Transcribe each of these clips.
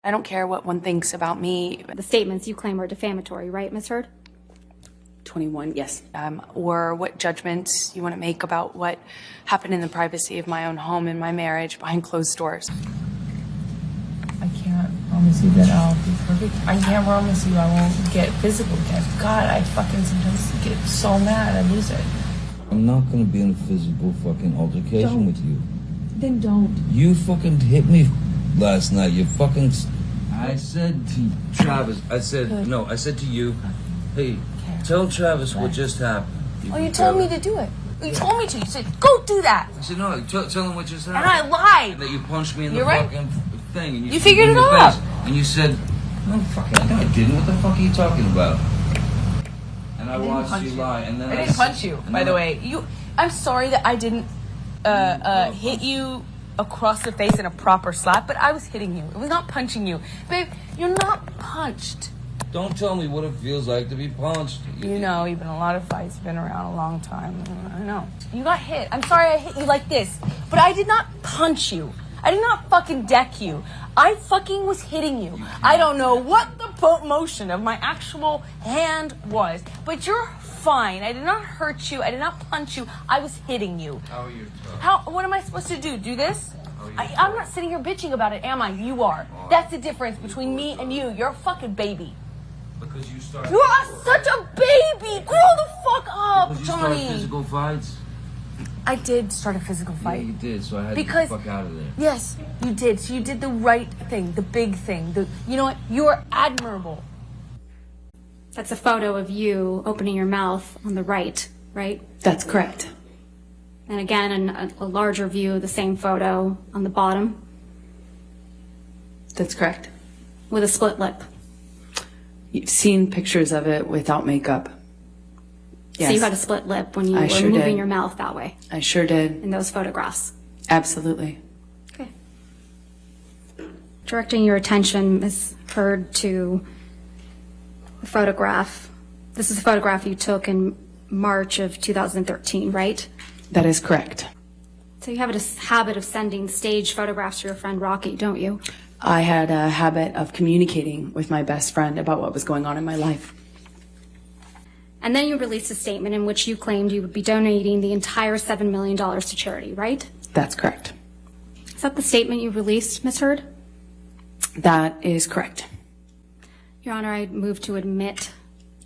I don't care what one thinks about me. The statements you claim are defamatory, right, Ms. Heard? 21, yes. Or what judgments you want to make about what happened in the privacy of my own home and my marriage behind closed doors. I can't promise you that I'll be perfect. I can't promise you I won't get physical again. God, I fucking sometimes get so mad I lose it. I'm not gonna be in a physical fucking altercation with you. Then don't. You fucking hit me last night. You fucking... I said to Travis, I said to you, hey, tell Travis what just happened. You told me to do it. You told me to. You said, go do that. I said, no, tell him what just happened. And I lied. And that you punched me in the You're right. fucking thing. And You figured it out. And you said, no, fucking, no, I didn't. What the fuck are you talking about? And I watched you lie. And then I didn't punch you, by the way. I'm sorry that I didn't hit you across the face in a proper slap, but I was hitting you. It was not punching you. Babe, you're not punched. Don't tell me what it feels like to be punched. You know, you've been in a lot of fights. You've been around a long time. I know. You got hit. I'm sorry I hit you like this, but I did not punch you. I did not fucking deck you. I fucking was hitting you. I don't know what the motion of my actual hand was, but you're fine. I did not hurt you. I did not punch you. I was hitting you. How are you? What am I supposed to do? Do this? I'm not sitting here bitching about it, am I? You are. That's the difference between me and you. You're a fucking baby. Because you started... You are such a baby! Grow the fuck up, Because you Johnny! started physical fights? I did start a physical fight. Yeah, you did, so I had to get the fuck out of there. Yes, you did. So you did the right thing, the big thing. You know what? You're admirable. That's a photo of you opening your mouth on the right, right? That's correct. And again, a larger view of the same photo on the bottom That's correct. with a split lip. You've seen pictures of it without makeup. Yes. So you had a split lip when you I were sure moving did. your mouth that way I sure did. in those photographs. Absolutely. Okay. Directing your attention, Ms. Heard, to the photograph. This is a photograph you took in March of 2013, right? That is correct. So you have a habit of sending staged photographs to your friend Rocky, don't you? I had a habit of communicating with my best friend about what was going on in my life. And then you released a statement in which you claimed you would be donating the entire $7 million to charity, right? That's correct. Is that the statement you released, Ms. Heard? That is correct. Your Honor, I move to admit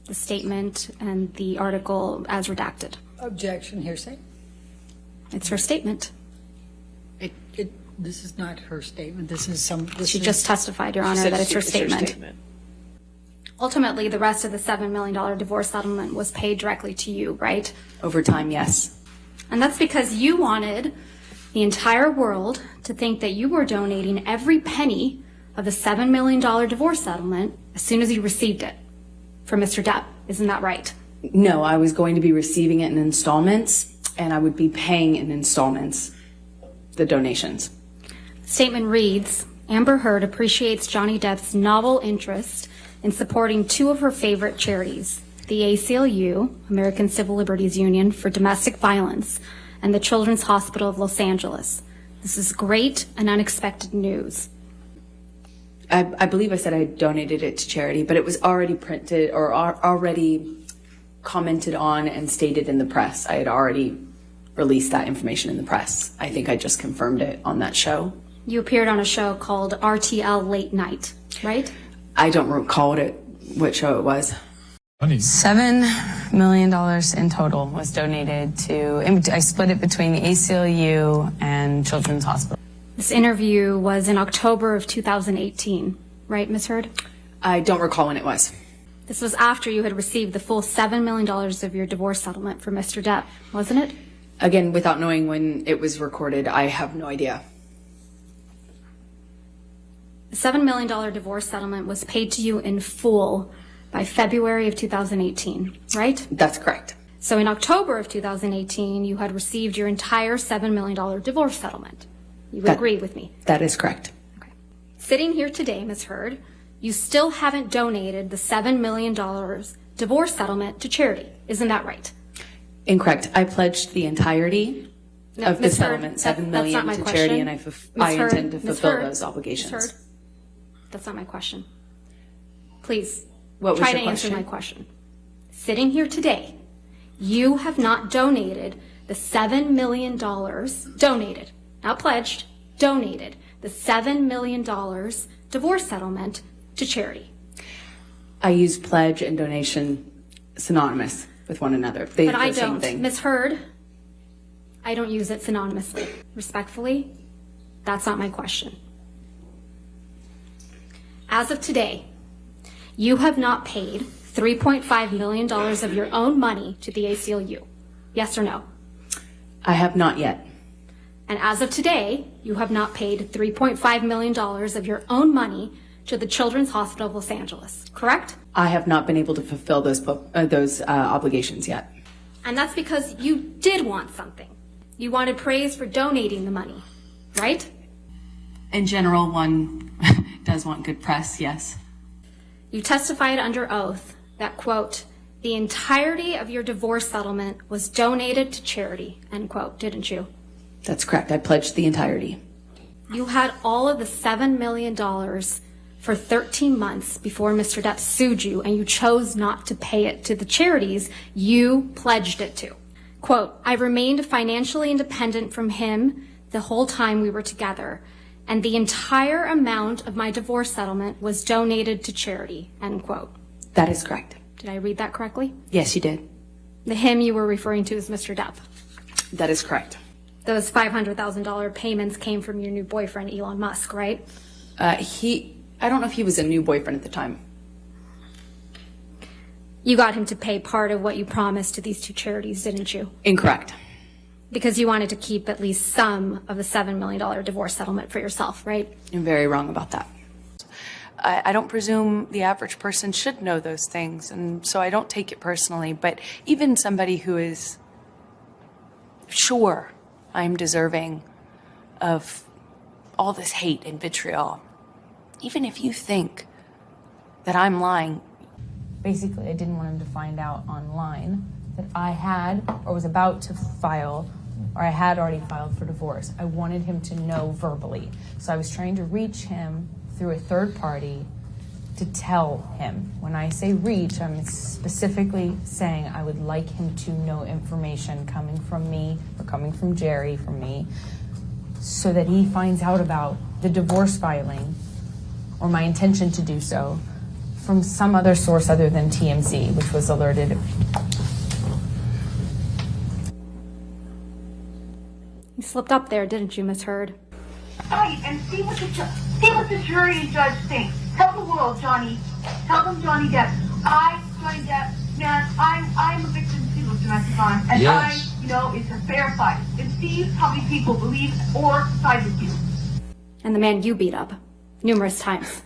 the statement and the article as redacted. Objection, hearsay. It's her statement. This is not her statement. This is some. This She is, just testified, Your Honor, that it's her statement. Ultimately, the rest of the $7 million divorce settlement was paid directly to you, right? Over time, yes. And that's because you wanted the entire world to think that you were donating every penny of the $7 million divorce settlement as soon as you received it from Mr. Depp. Isn't that right? No, I was going to be receiving it in installments, and I would be paying in installments the donations. The statement reads, Amber Heard appreciates Johnny Depp's novel interest in supporting two of her favorite charities, the ACLU, American Civil Liberties Union for Domestic Violence, and the Children's Hospital of Los Angeles. This is great and unexpected news. I believe I said I donated it to charity, but it was already printed or already commented on and stated in the press. I had already released that information in the press. I think I just confirmed it on that show. You appeared on a show called RTL Late Night, right? I don't recall what show it was. $7 million in total was donated to, I split it between the ACLU and Children's Hospital. This interview was in October of 2018, right, Ms. Heard? I don't recall when it was. This was after you had received the full $7 million of your divorce settlement from Mr. Depp, wasn't it? Again, without knowing when it was recorded, I have no idea. The $7 million divorce settlement was paid to you in full by February of 2018, right? That's correct. So in October of 2018, you had received your entire $7 million divorce settlement. You would agree with me? That is correct. Okay. Sitting here today, Ms. Heard, you still haven't donated the $7 million divorce settlement to charity. Isn't that right? Incorrect. I pledged the entirety of the Ms. Heard, settlement, $7 million that's not my to question. charity, and I Ms. Heard, intend to Ms. fulfill Heard, those obligations. Ms. Heard, That's not my question. Please, What was try your to answer question? my question. Sitting here today, you have not donated the $7 million, donated, not pledged, donated the $7 million divorce settlement to charity. I use pledge and donation synonymous with one another. But I the same don't. thing. Ms. Heard, I don't use it synonymously. Respectfully, that's not my question. As of today, you have not paid $3.5 million of your own money to the ACLU. Yes or no? I have not yet. And as of today, you have not paid $3.5 million of your own money to the Children's Hospital of Los Angeles, correct? I have not been able to fulfill those obligations yet. And that's because you did want something. You wanted praise for donating the money, right? In general, one does want good press, yes. You testified under oath that, quote, the entirety of your divorce settlement was donated to charity, end quote, didn't you? That's correct. I pledged the entirety. You had all of the $7 million for 13 months before Mr. Depp sued you, and you chose not to pay it to the charities you pledged it to. Quote, I remained financially independent from him the whole time we were together, and the entire amount of my divorce settlement was donated to charity, end quote. That is correct. Did I read that correctly? Yes, you did. The him you were referring to is Mr. Depp. That is correct. Those $500,000 payments came from your new boyfriend, Elon Musk, right? I don't know if he was a new boyfriend at the time. You got him to pay part of what you promised to these two charities, didn't you? Incorrect. Because you wanted to keep at least some of the $7 million divorce settlement for yourself, right? You're very wrong about that. I don't presume the average person should know those things, and so I don't take it personally. But even somebody who is sure I'm deserving of all this hate and vitriol, even if you think that I'm lying. Basically, I didn't want him to find out online that I had or was about to file, or I had already filed for divorce. I wanted him to know verbally. So I was trying to reach him through a third party to tell him. When I say reach, I'm specifically saying I would like him to know information coming from me or coming from Jerry, from me, so that he finds out about the divorce filing or my intention to do so from some other source other than TMZ, which was alerted. You slipped up there, didn't you, Miss Heard? Right, and see what the jury and judge think. Tell the world, Johnny. Tell them, Johnny Depp. Johnny Depp, man, I'm a victim too of domestic violence, and Yes. it's a fair fight. And see how many people believe or side with you. And the man you beat up numerous times.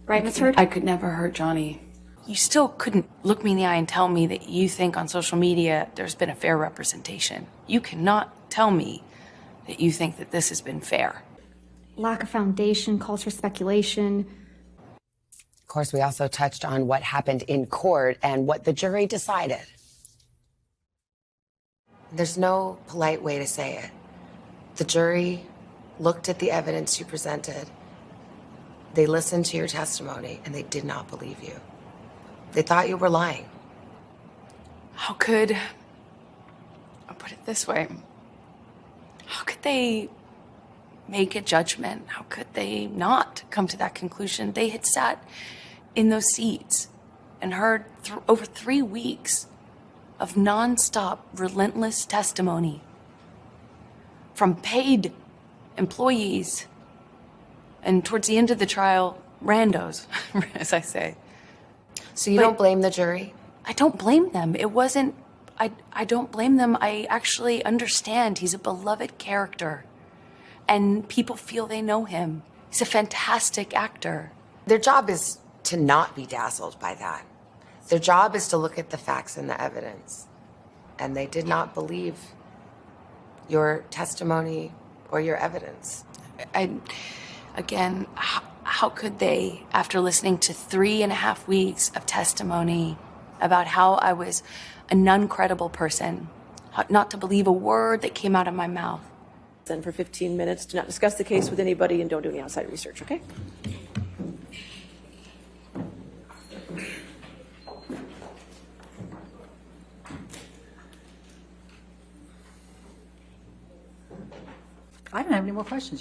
Right, Miss Heard? I could never hurt Johnny. You still couldn't look me in the eye and tell me that you think on social media there's been a fair representation. You cannot tell me that you think that this has been fair. Lack of foundation, calls for speculation. Of course, we also touched on what happened in court and what the jury decided. There's no polite way to say it. The jury looked at the evidence you presented. They listened to your testimony, and they did not believe you. They thought you were lying. How could, I'll put it this way, how could they make a judgment? How could they not come to that conclusion? They had sat in those seats and heard over 3 weeks of nonstop, relentless testimony from paid employees and towards the end of the trial, randos, as I say. So you But- don't blame the jury? I don't blame them. It wasn't, I don't blame them. I actually understand he's a beloved character and people feel they know him. He's a fantastic actor. Their job is to not be dazzled by that. Their job is to look at the facts and the evidence. And they did not believe your testimony or your evidence. Again, how could they, after listening to 3.5 weeks of testimony about how I was a non-credible person, not to believe a word that came out of my mouth? Then for 15 minutes, do not discuss the case with anybody and don't do any outside research, okay? I don't have any more questions.